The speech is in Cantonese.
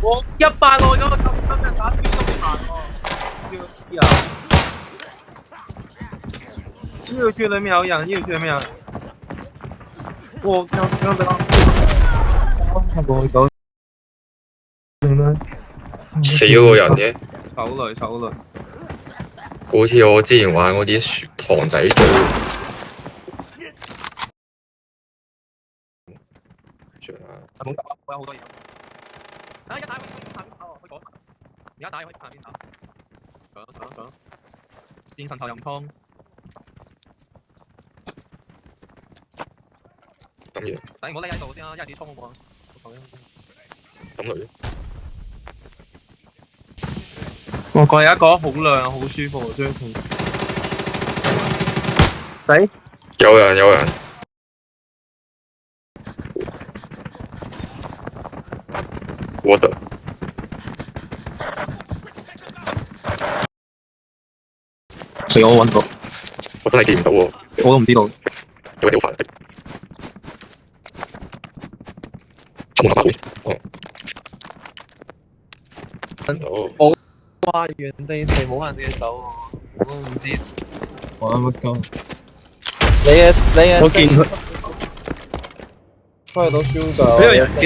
我100個咗，今日打穿中環喎，要啊！醫療處裏面有人，醫療處裏面有人。我剛得到。死咗個人嘅，手雷。好似我之前玩嗰啲糖仔組。我有好多嘢。而家打可以下邊跑，去左。而家打可以下邊跑。上。戰神頭任湯。咁嘢。但係唔好匿喺度先啦，一係自己衝好過。咁嚟。我過有一個好亮好舒服張圖。仔。有人。我的。死我揾到。我真係見唔到喎。我都唔知道。有啲好煩。出門口我話原地地冇人嘅走喎，我都唔知。我啱乜鳩？你嘅我見佢開到燒㗎。呢個人機。